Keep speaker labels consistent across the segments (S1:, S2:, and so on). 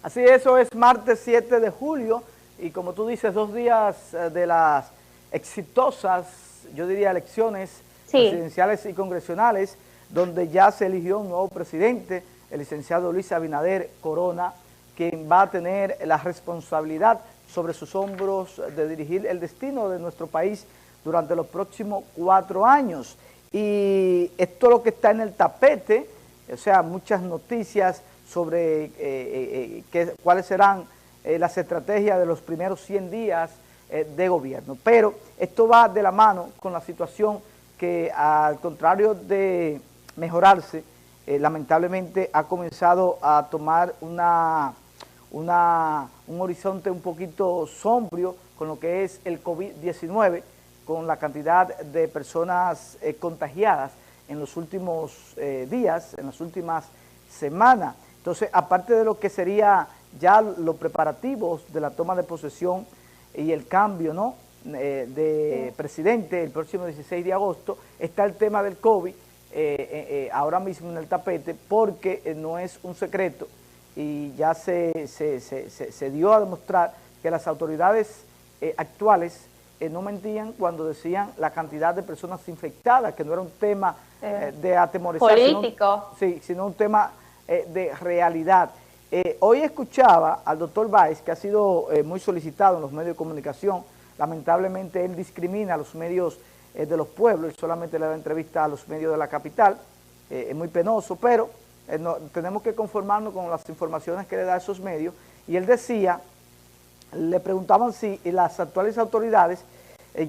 S1: Así eso es martes 7 de julio y como tú dices, 2 días de las exitosas, yo diría, elecciones presidenciales y congresionales, donde ya se eligió un nuevo presidente, el licenciado Luis Abinader Corona, quien va a tener la responsabilidad sobre sus hombros de dirigir el destino de nuestro país durante los próximos 4 años. Y esto es lo que está en el tapete, o sea, muchas noticias sobre cuáles serán las estrategias de los primeros 100 días de gobierno. Pero esto va de la mano con la situación que, al contrario de mejorarse, lamentablemente ha comenzado a tomar un horizonte un poquito sombrío con lo que es el COVID-19, con la cantidad de personas contagiadas en los últimos días, en las últimas semanas. Entonces, aparte de lo que sería ya los preparativos de la toma de posesión y el cambio, ¿no?, de presidente el próximo 16 de agosto, está el tema del COVID ahora mismo en el tapete, porque no es un secreto y ya se dio a demostrar que las autoridades actuales no mentían cuando decían la cantidad de personas infectadas, que no era un tema de atemorizar,
S2: político,
S1: sino un tema de realidad. Hoy escuchaba al doctor Báez, que ha sido muy solicitado en los medios de comunicación. Lamentablemente él discrimina a los medios de los pueblos, y solamente le da entrevista a los medios de la capital. Es muy penoso, pero tenemos que conformarnos con las informaciones que le da a esos medios. Y él decía, le preguntaban si las actuales autoridades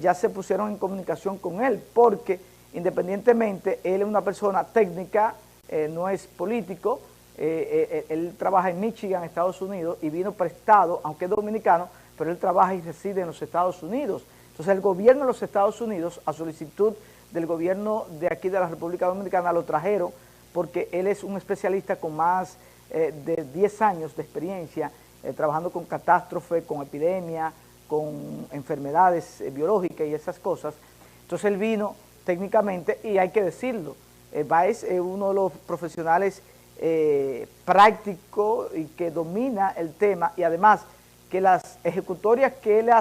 S1: ya se pusieron en comunicación con él, porque independientemente él es una persona técnica, no es político. Él trabaja en Michigan, Estados Unidos, y vino prestado, aunque es dominicano, pero él trabaja y reside en los Estados Unidos. Entonces el gobierno de los Estados Unidos, a solicitud del gobierno de aquí de la República Dominicana, lo trajeron porque él es un especialista con más de 10 años de experiencia trabajando con catástrofes, con epidemias, con enfermedades biológicas y esas cosas. Entonces él vino técnicamente, y hay que decirlo, Báez es uno de los profesionales práctico y que domina el tema, y además que las ejecutorias que él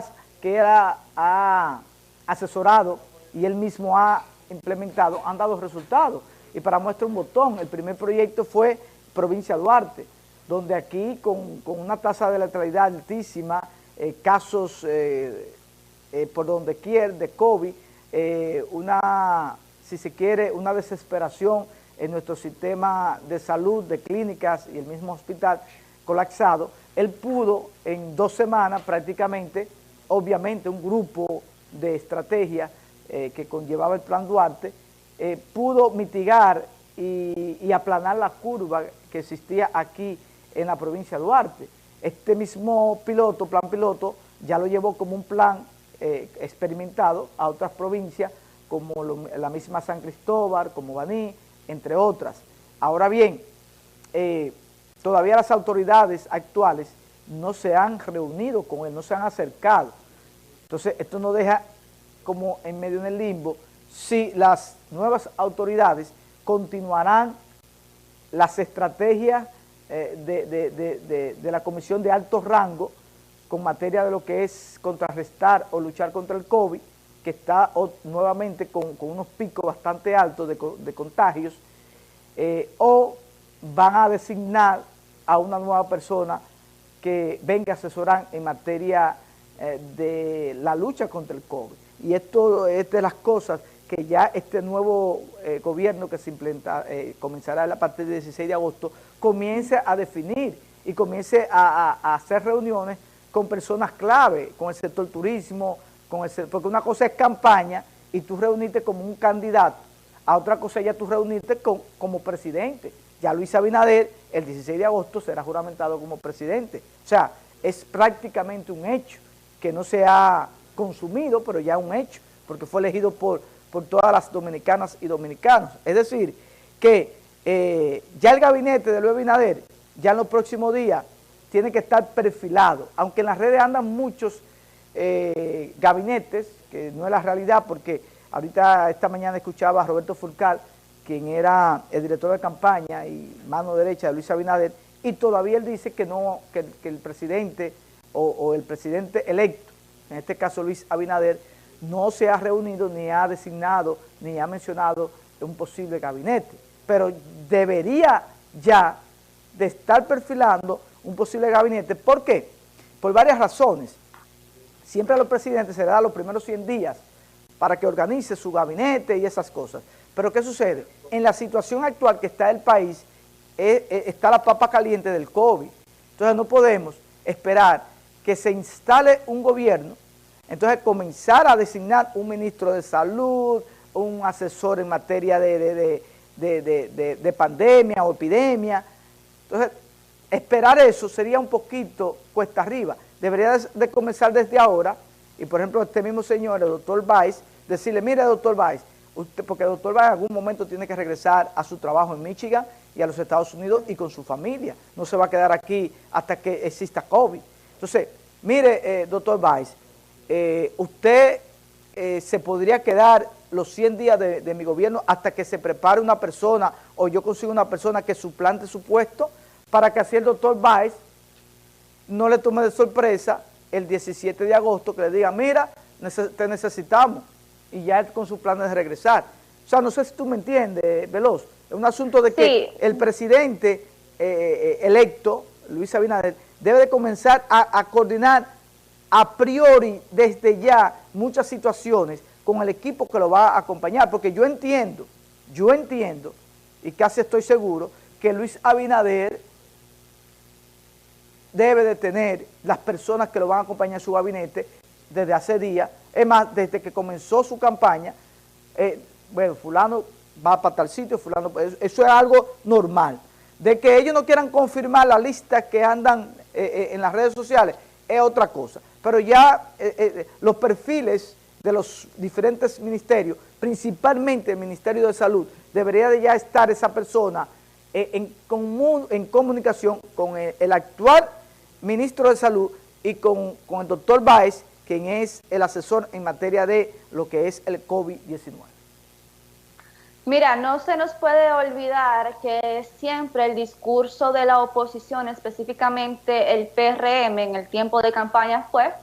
S1: ha asesorado y él mismo ha implementado han dado resultados. Y para muestra un botón, el primer proyecto fue Provincia Duarte, donde aquí con una tasa de letalidad altísima, casos por donde quiera de COVID, si se quiere, una desesperación en nuestro sistema de salud, de clínicas y el mismo hospital colapsado. Él pudo en 2 semanas prácticamente, obviamente un grupo de estrategia que conllevaba el Plan Duarte, pudo mitigar y aplanar la curva que existía aquí en la provincia de Duarte. Este mismo plan piloto, ya lo llevó como un plan experimentado a otras provincias, como la misma San Cristóbal, como Baní, entre otras. Ahora bien, todavía las autoridades actuales no se han reunido con él, no se han acercado. Entonces, esto nos deja como en medio en el limbo si las nuevas autoridades continuarán las estrategias de la comisión de alto rango con materia de lo que es contrarrestar o luchar contra el COVID, que está nuevamente con unos picos bastante altos de contagios, o van a designar a una nueva persona que venga a asesorar en materia de la lucha contra el COVID. Y esto es de las cosas que ya este nuevo gobierno que se comenzará a partir del 16 de agosto, comience a definir y comience a hacer reuniones con personas clave, con el sector turismo, porque una cosa es campaña y tú reunirte como un candidato, a otra cosa ya tú reunirte como presidente. Ya Luis Abinader el 16 de agosto será juramentado como presidente. O sea, es prácticamente un hecho que no se ha consumido, pero ya un hecho, porque fue elegido por todas las dominicanas y dominicanos. Es decir, que ya el gabinete de Luis Abinader, ya en los próximos días, tiene que estar perfilado, aunque en las redes andan muchos gabinetes, que no es la realidad, porque ahorita esta mañana escuchaba a Roberto Fulcar, quien era el director de campaña y mano derecha de Luis Abinader, y todavía él dice que no, que el presidente o el presidente electo, en este caso Luis Abinader, no se ha reunido ni ha designado ni ha mencionado un posible gabinete, pero debería ya de estar perfilando un posible gabinete. ¿Por qué? Por varias razones. Siempre a los presidentes se le da los primeros 100 días para que organice su gabinete y esas cosas. Pero ¿qué sucede? En la situación actual que está el país, está la papa caliente del COVID. Entonces no podemos esperar que se instale un gobierno, entonces comenzar a designar un ministro de salud, un asesor en materia de pandemia o epidemia. Entonces, esperar eso sería un poquito cuesta arriba. Debería de comenzar desde ahora, y por ejemplo este mismo señor, el doctor Báez, decirle, mire doctor Báez, usted, porque el doctor Báez en algún momento tiene que regresar a su trabajo en Michigan y a los Estados Unidos y con su familia. No se va a quedar aquí hasta que exista COVID. Entonces, mire doctor Báez, usted se podría quedar los 100 días de mi gobierno hasta que se prepare una persona o yo consiga una persona que suplante su puesto, para que así el doctor Báez no le tome de sorpresa el 17 de agosto que le diga, mira, te necesitamos, y ya con su plan de regresar. O sea, no sé si tú me entiendes, Veloz. Es un asunto de que sí, el presidente electo, Luis Abinader, debe de comenzar a coordinar a priori desde ya muchas situaciones con el equipo que lo va a acompañar, porque yo entiendo, y casi estoy seguro, que Luis Abinader debe de tener las personas que lo van a acompañar en su gabinete desde hace días. Es más, desde que comenzó su campaña, bueno, fulano va para tal sitio, fulano, eso es algo normal. De que ellos no quieran confirmar la lista que andan en las redes sociales, es otra cosa. Pero ya los perfiles de los diferentes ministerios, principalmente el Ministerio de Salud, debería de ya estar esa persona en comunicación con el actual ministro de Salud y con el doctor Báez, quien es el asesor en materia de lo que es el COVID-19.
S2: Mira, no se nos puede olvidar que siempre el discurso de la oposición, específicamente el PRM en el tiempo de campaña fue: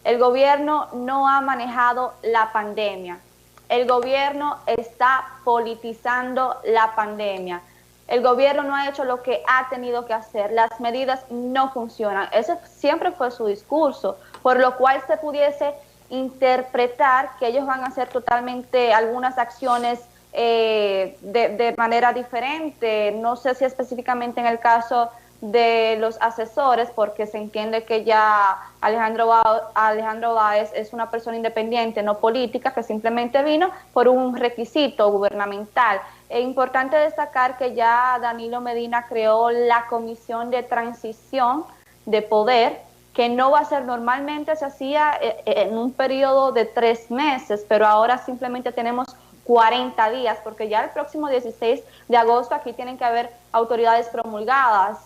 S2: el gobierno no ha manejado la pandemia, el gobierno está politizando la pandemia, el gobierno no ha hecho lo que ha tenido que hacer, las medidas no funcionan. Ese siempre fue su discurso, por lo cual se pudiese interpretar que ellos van a hacer totalmente algunas acciones de manera diferente. No sé si específicamente en el caso de los asesores, porque se entiende que ya Alejandro Báez es una persona independiente, no política, que simplemente vino por un requisito gubernamental. Es importante destacar que ya Danilo Medina creó la Comisión de Transición de Poder, que no va a ser, normalmente se hacía en un periodo de 3 meses, pero ahora simplemente tenemos 40 días, porque ya el próximo 16 de agosto aquí tienen que haber autoridades promulgadas,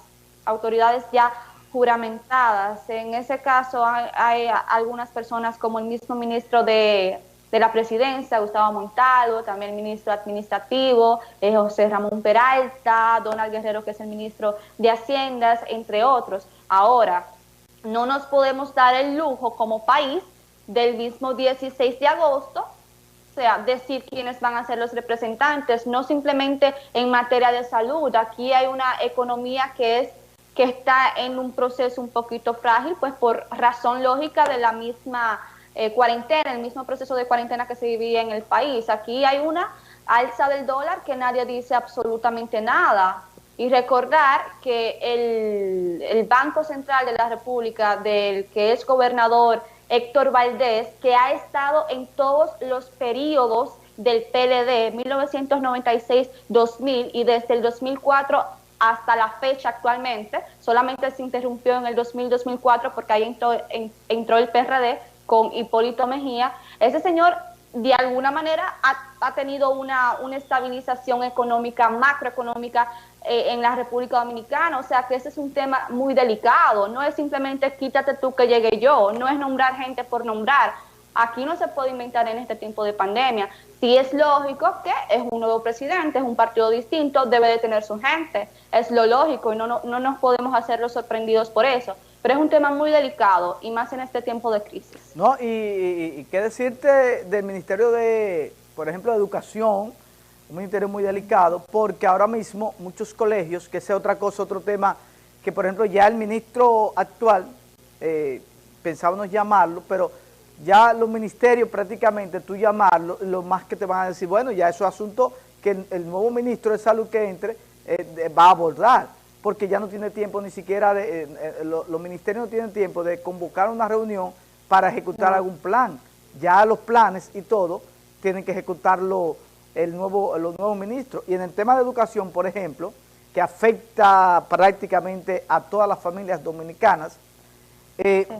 S2: autoridades ya juramentadas. En ese caso hay algunas personas como el mismo ministro de la presidencia, Gustavo Montalvo, también el ministro administrativo, José Ramón Peralta, Donald Guerrero, que es el ministro de Haciendas, entre otros. Ahora, no nos podemos dar el lujo como país del mismo 16 de agosto, o sea, decir quiénes van a ser los representantes, no simplemente en materia de salud. Aquí hay una economía que está en un proceso un poquito frágil, pues por razón lógica de la misma cuarentena, el mismo proceso de cuarentena que se vivía en el país. Aquí hay una alza del dólar que nadie dice absolutamente nada. Y recordar que el Banco Central de la República, del que es gobernador Héctor Valdés, que ha estado en todos los periodos del PLD, 1996-2000, y desde el 2004 hasta la fecha actualmente, solamente se interrumpió en el 2000-2004 porque ahí entró el PRD con Hipólito Mejía. Ese señor de alguna manera ha tenido una estabilización económica, macroeconómica en la República Dominicana. O sea que ese es un tema muy delicado, no es simplemente quítate tú que llegue yo, no es nombrar gente por nombrar. Aquí no se puede inventar en este tiempo de pandemia. Sí es lógico que es un nuevo presidente, es un partido distinto, debe de tener su gente, es lo lógico y no nos podemos hacer los sorprendidos por eso, pero es un tema muy delicado y más en este tiempo de crisis.
S1: No, y qué decirte del Ministerio de, por ejemplo, de Educación, un ministerio muy delicado, porque ahora mismo muchos colegios, que sea otra cosa, otro tema, que por ejemplo ya el ministro actual, pensábamos llamarlo, pero ya los ministerios prácticamente tú llamarlo, lo más que te van a decir, bueno, ya eso es asunto que el nuevo ministro de Salud que entre va a abordar, porque ya no tiene tiempo ni siquiera, los ministerios no tienen tiempo de convocar una reunión para ejecutar algún plan. Ya los planes y todo tienen que ejecutarlo los nuevos ministros. Y en el tema de educación, por ejemplo, que afecta prácticamente a todas las familias dominicanas,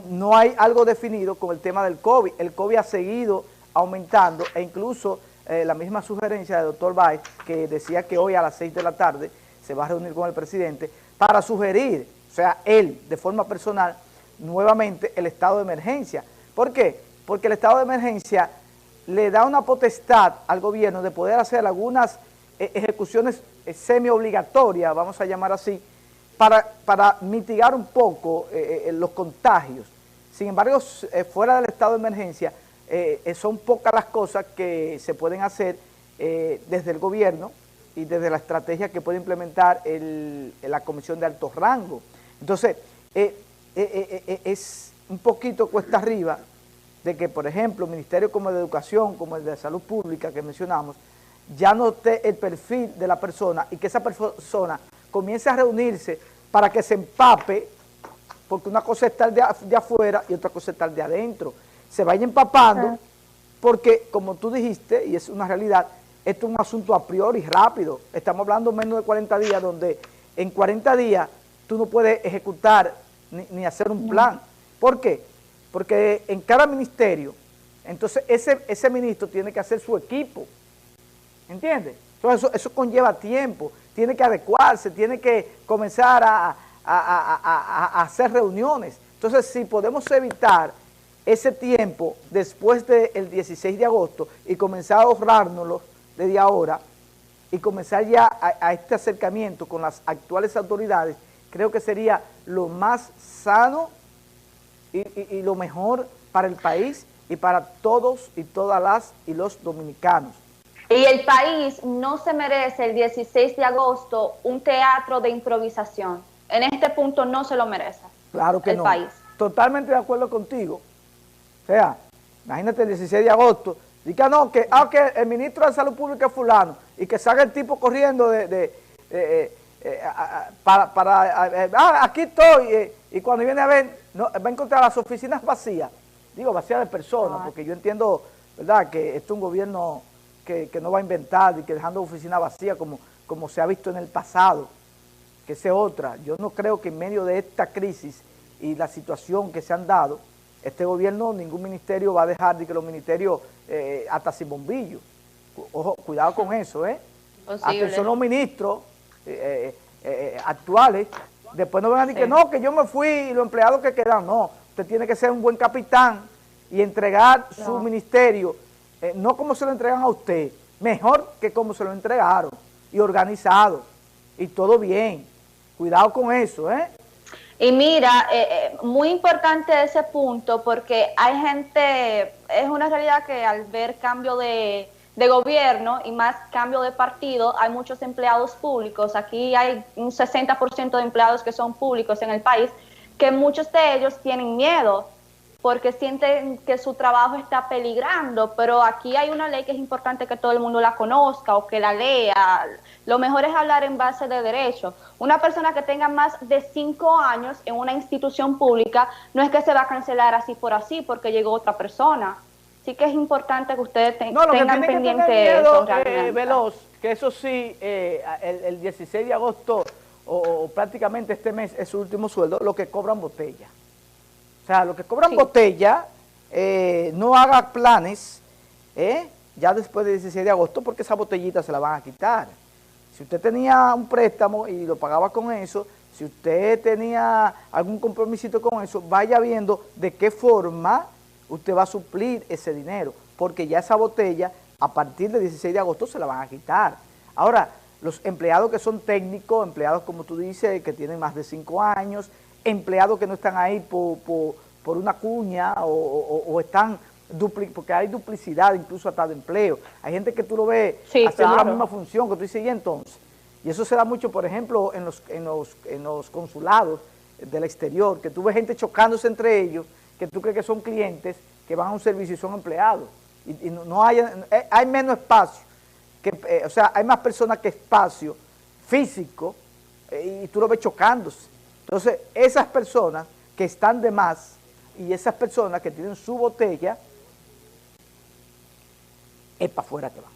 S1: no hay algo definido con el tema del COVID. El COVID ha seguido aumentando e incluso la misma sugerencia del doctor Báez, que decía que hoy a las 6 de la tarde se va a reunir con el presidente para sugerir, o sea, él de forma personal, nuevamente el estado de emergencia. ¿Por qué? Porque el estado de emergencia le da una potestad al gobierno de poder hacer algunas ejecuciones semi-obligatorias, vamos a llamar así, para mitigar un poco los contagios. Sin embargo, fuera del estado de emergencia, son pocas las cosas que se pueden hacer desde el gobierno y desde la estrategia que puede implementar la Comisión de Alto Rango. Entonces, es un poquito cuesta arriba de que, por ejemplo, ministerios como el de Educación, como el de Salud Pública que mencionamos, ya no esté el perfil de la persona y que esa persona comience a reunirse para que se empape, porque una cosa es estar de afuera y otra cosa es estar de adentro. Se vaya empapando, porque como tú dijiste, y es una realidad, esto es un asunto a priori rápido. Estamos hablando menos de 40 días, donde en 40 días tú no puedes ejecutar ni hacer un plan. ¿Por qué? Porque en cada ministerio, entonces ese ministro tiene que hacer su equipo, ¿entiendes? Entonces eso conlleva tiempo, tiene que adecuarse, tiene que comenzar a hacer reuniones. Entonces, si podemos evitar ese tiempo después del 16 de agosto y comenzar a ahorrárnoslo desde ahora y comenzar ya a este acercamiento con las actuales autoridades, creo que sería lo más sano y lo mejor para el país y para todos y todas las y los dominicanos.
S2: Y el país no se merece el 16 de agosto un teatro de improvisación. En este punto no se lo merece.
S1: Claro que
S2: el
S1: no.
S2: país.
S1: Totalmente de acuerdo contigo. O sea, imagínate el 16 de agosto, diga no, que el ministro de Salud Pública es fulano, y que salga el tipo corriendo aquí estoy, y cuando viene a ver, no, va a encontrar las oficinas vacías, digo vacías de personas, porque yo entiendo, ¿verdad?, que esto es un gobierno que no va a inventar y que dejando oficinas vacías como se ha visto en el pasado, que esa es otra. Yo no creo que en medio de esta crisis y la situación que se han dado, este gobierno, ningún ministerio va a dejar de que los ministerios hasta sin bombillo. Ojo, cuidado con eso, Atención los ministros actuales, después no van a decir que no, que yo me fui y los empleados que quedan. No, usted tiene que ser un buen capitán y entregar su ministerio, no como se lo entregan a usted, mejor que como se lo entregaron, y organizado, y todo bien. Cuidado con eso,
S2: Y mira, muy importante ese punto, porque hay gente, es una realidad que al ver cambio de gobierno y más cambio de partido, hay muchos empleados públicos. Aquí hay un 60% de empleados que son públicos en el país, que muchos de ellos tienen miedo porque sienten que su trabajo está peligrando, pero aquí hay una ley que es importante que todo el mundo la conozca o que la lea. Lo mejor es hablar en base de derecho. Una persona que tenga más de 5 años en una institución pública no es que se va a cancelar así por así porque llegó otra persona. Sí que es importante que ustedes tengan pendiente eso realmente.
S1: Veloz, que eso sí, el 16 de agosto o prácticamente este mes es su último sueldo, lo que cobran botella. O sea, los que cobran botella, no haga planes ya después del 16 de agosto porque esa botellita se la van a quitar. Si usted tenía un préstamo y lo pagaba con eso, si usted tenía algún compromisito con eso, vaya viendo de qué forma usted va a suplir ese dinero, porque ya esa botella a partir del 16 de agosto se la van a quitar. Ahora, los empleados que son técnicos, empleados como tú dices, que tienen más de 5 años, empleados que no están ahí por una cuña o están, porque hay duplicidad incluso hasta de empleo. Hay gente que tú lo ves haciendo la misma función que tú dices, y entonces, y eso se da mucho, por ejemplo, en los consulados del exterior, que tú ves gente chocándose entre ellos, que tú crees que son clientes que van a un servicio y son empleados. Y no hay menos espacio, o sea, hay más personas que espacio físico y tú lo ves chocándose. Entonces, esas personas que están de más y esas personas que tienen su botella, es para afuera que van.